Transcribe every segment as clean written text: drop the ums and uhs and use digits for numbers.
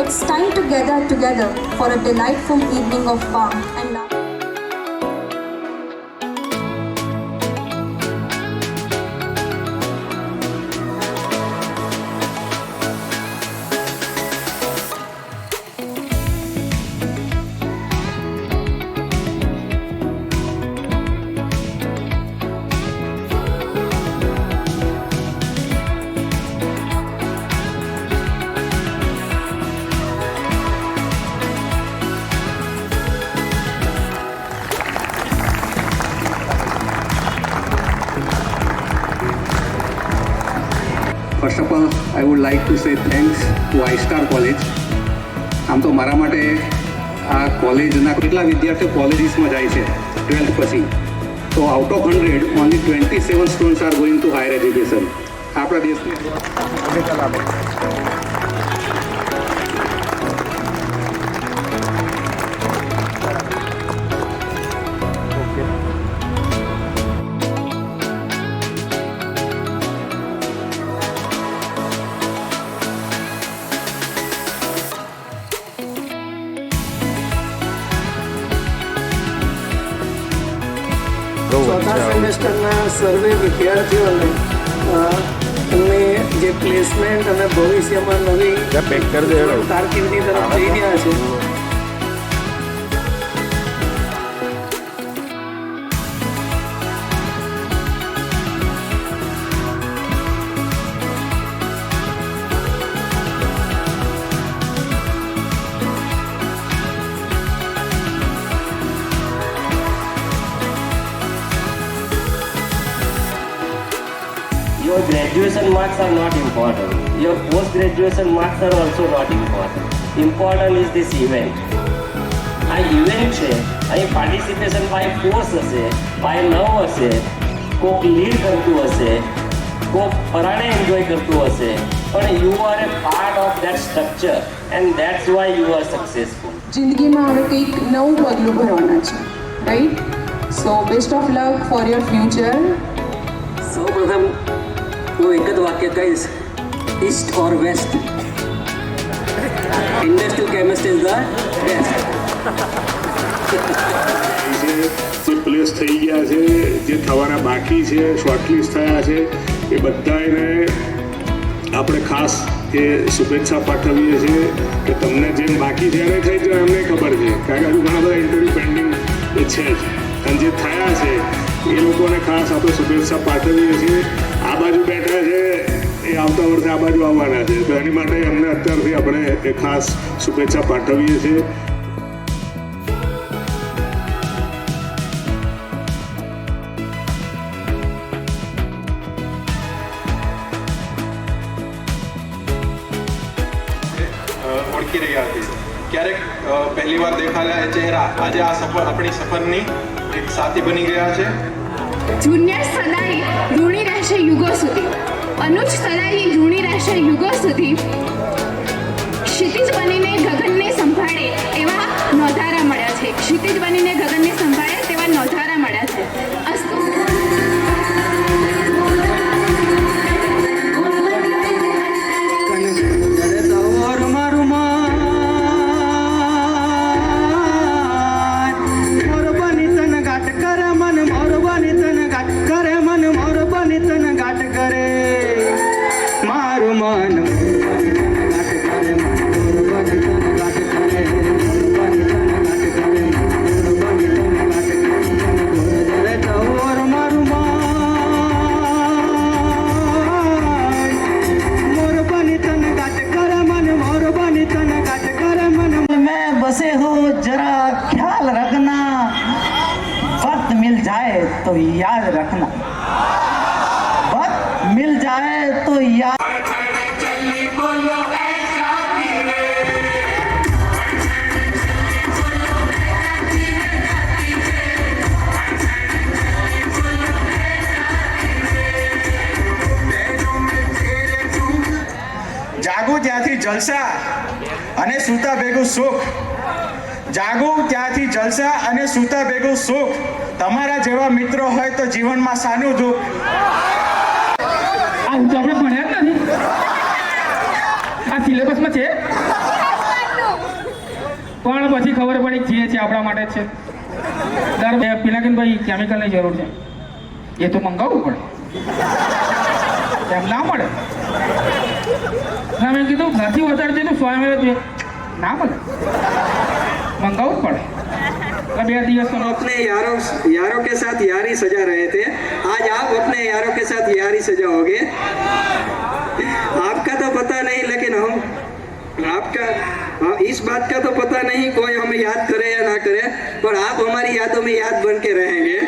It's time to gather together for a delightful evening of fun and laughter. First of all I would like to say thanks to iStar college. આમ તો મારા માટે આ કોલેજના કેટલા વિદ્યાર્થીઓ કોલેજીસમાં જાય છે 12th પછી, તો out of 100 only 27 students are going to higher education. આપણા દેશની ચોથા સેમેસ્ટરના સર્વે વિદ્યાર્થીઓને એમને જે પ્લેસમેન્ટ અને ભવિષ્યમાં નવી કારકિર્દી તરફ જઈ રહ્યા છે. Your graduation marks are not important. Your post-graduation marks are also not important. Important is this event. આ ઇવેન્ટ છે, અહીં પાર્ટિસિપેશન બાય ફોર્સ હશે, બાય લવ હશે, કોક લીડ કરતું હશે, કોક પરાણે એન્જોય કરતું હશે, પણ you are a part of that structure and that's why you are successful. જિંદગીમાં હવે કંઈક નવું પગલું ભરવાના છે, right? So best of luck for your future. સૌ પ્રથમ હું એક જ વાક્ય કહીશ, east or west, industrial chemist is the best. જે પ્લેસ થઈ ગયા છે, જે થવાના બાકી છે, શોર્ટલિસ્ટ થયા છે, એ બધાને આપણે ખાસ એ શુભેચ્છા પાઠવીએ છીએ કે તમને જેમ બાકી જ્યારે થઈ જાય એમને ખબર છે, કારણ કે હજુ ઘણા બધા ઇન્ટરવ્યૂ પેન્ડિંગ એ છે જ, અને જે થયા છે એ લોકોને ખાસ આપણે શુભેચ્છા પાઠવીએ છીએ. આ બાજુ બેઠા છે એ આવતા વર્ષે આ બાજુ આવવાના છે, તો એની માટે અમને અત્યારથી આપણે એ ખાસ શુભેચ્છા પાઠવીએ છીએ. ઓળખી રહ્યા હતી, ક્યારેક પહેલી વાર દેખાયેલા એ ચહેરા આજે આ સફર આપણી સફરની એક સાથી બની ગયા છે. જુનિયર સદાય ઋણી રહેશે યુગો સુધી, અનુજ સદાય ઋણી રહેશે યુગો સુધી. ક્ષિતિજ બનીને ગગનને સંભાળે એવા નોધારા મળ્યા છે, ક્ષિતિજ બનીને ગગનને સંભાળે તેવા નોધારા મળ્યા છે. અસ્તુ. बसे हो जरा ख्याल रखना, वक्त मिल जाए तो याद रखना, वक्त मिल जाए तो याद. જાગું ત્યાંથી જલસા અને સૂતા ભેગું સુખ, જાગું ત્યાંથી જલસા અને સૂતા ભેગું સુખ. તમારા જેવા મિત્રો હોય તો જીવનમાં સાનું દુઃખ. આ હું તો આપણે ભણ્યા જ નથી, આ સિલેબસમાં છે. પણ પછી ખબર પડી જે છે આપણા માટે જ છે. દર પિનાકીનભાઈ કેમિકલની જરૂર છે, એ તો મંગાવવું પડે, એમ ના મળે. મેં કીધું નથી વધારતી તો 100 ml ના મળે, મંગાવવું પડે. 2 દિવસ તો अपने यारों के साथ यारी सजा रहे थे, आज आप अपने यारों के साथ यारी सजाओगे. आपका तो पता नहीं, लेकिन हम आपका इस बात का तो पता नहीं कोई हमें याद करे या ना करे, पर आप हमारी यादों में याद बन के रहेंगे.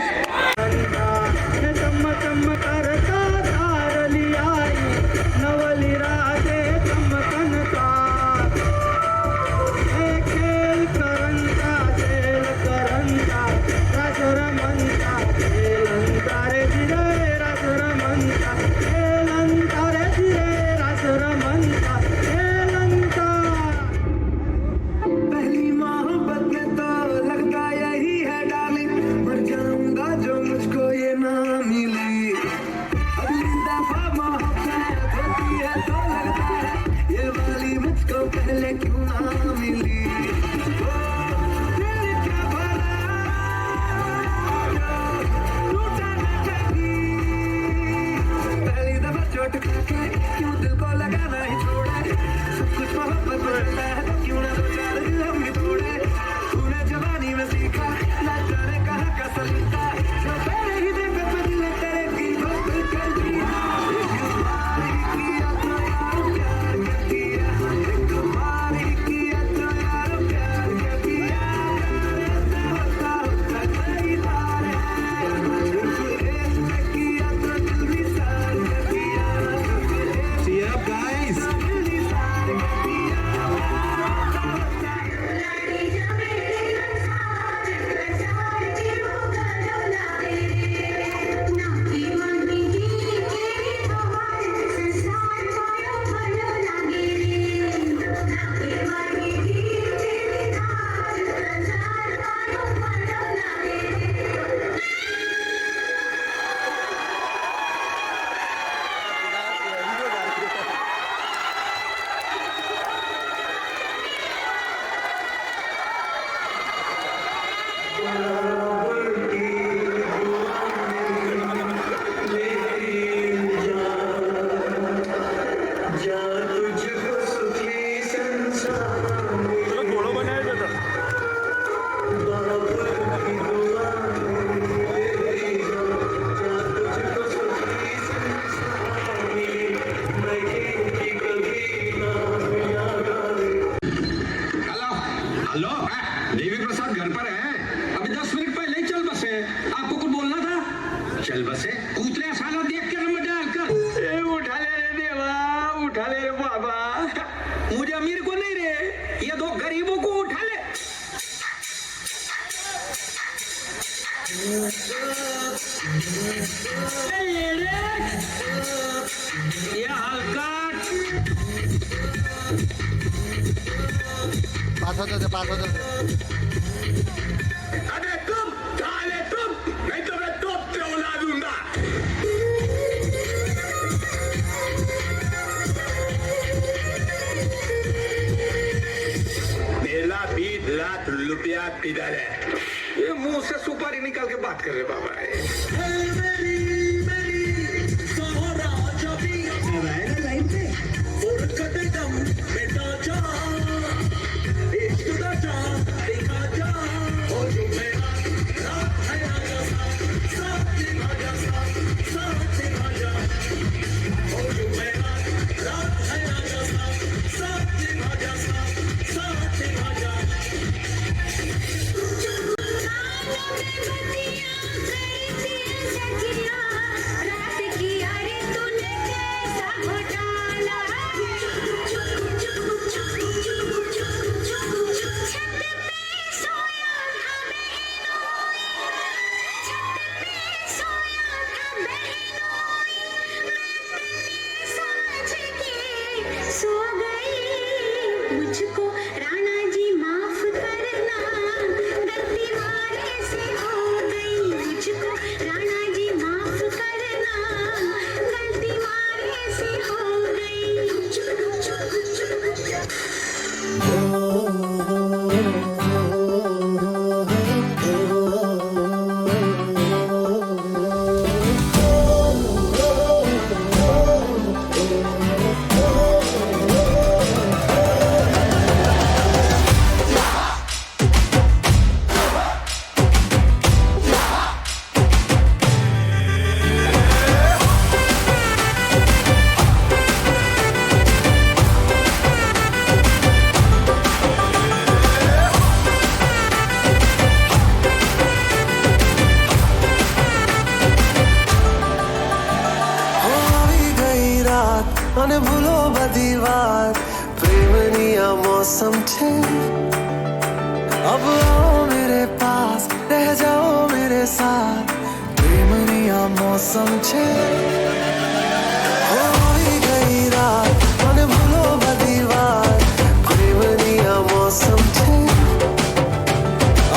चल बसे कूतरे साला देख के नंबर डाल कर उठा ले रे देवा, उठा ले रे बाबा, मुझे अमीर को नहीं रे, ये 2 गरीबों को उठा ले. ये हल्का पास हो जाते अरे तुम नहीं तो मैं तोप पे उड़ा दूंगा. मेरा 20 लाख रुपया किधर है? ये मुंह से सुपारी निकाल के बात कर रहे बाबा. मुझको राणा जी माफ करना, गलती मारे से हो गई. मुझको राणा जी माफ करना, गलती मारे से हो गई. ભૂલો બધી વાત પ્રેમની આ મોસમ છે अब आओ मेरे पास रह जाओ मेरे साथ प्रेमनी आ मौसम छे होई गई रात મને ભૂલો બધી વાત પ્રેમની આ મौसम छे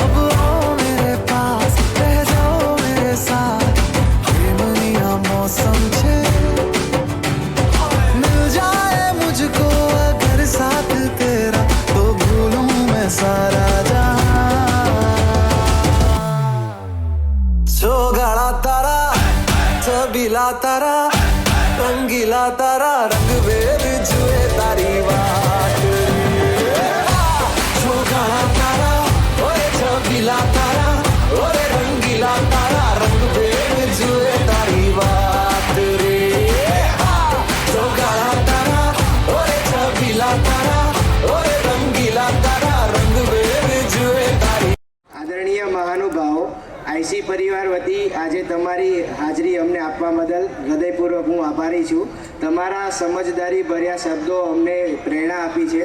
अब आओ मेरे पास रह जाओ मेरे साथ प्रेमनी आ मौसम छे मिल जाए मुझको अगर साथ तेरा तो भूलूं मैं सारा गाड़ा तारा छबीला तारा रंगीला तारा रंग वेद जुए तारी बात जो गाड़ा तारा ओए छबीला तारा ओए रंगीला तारा रंग वेद जुए तारी बात रे जो गाड़ा तारा ओए छबीला तारा ओए रंगीला तारा रंग वेद जुए तारी આદરણીય મહાનુભાવો આઈસી પરિવાર વતી આજે તમારી હાજરી અમને આપવા બદલ હૃદયપૂર્વક હું આભારી છું. તમારા સમજદારી ભર્યા શબ્દો અમને પ્રેરણા આપી છે.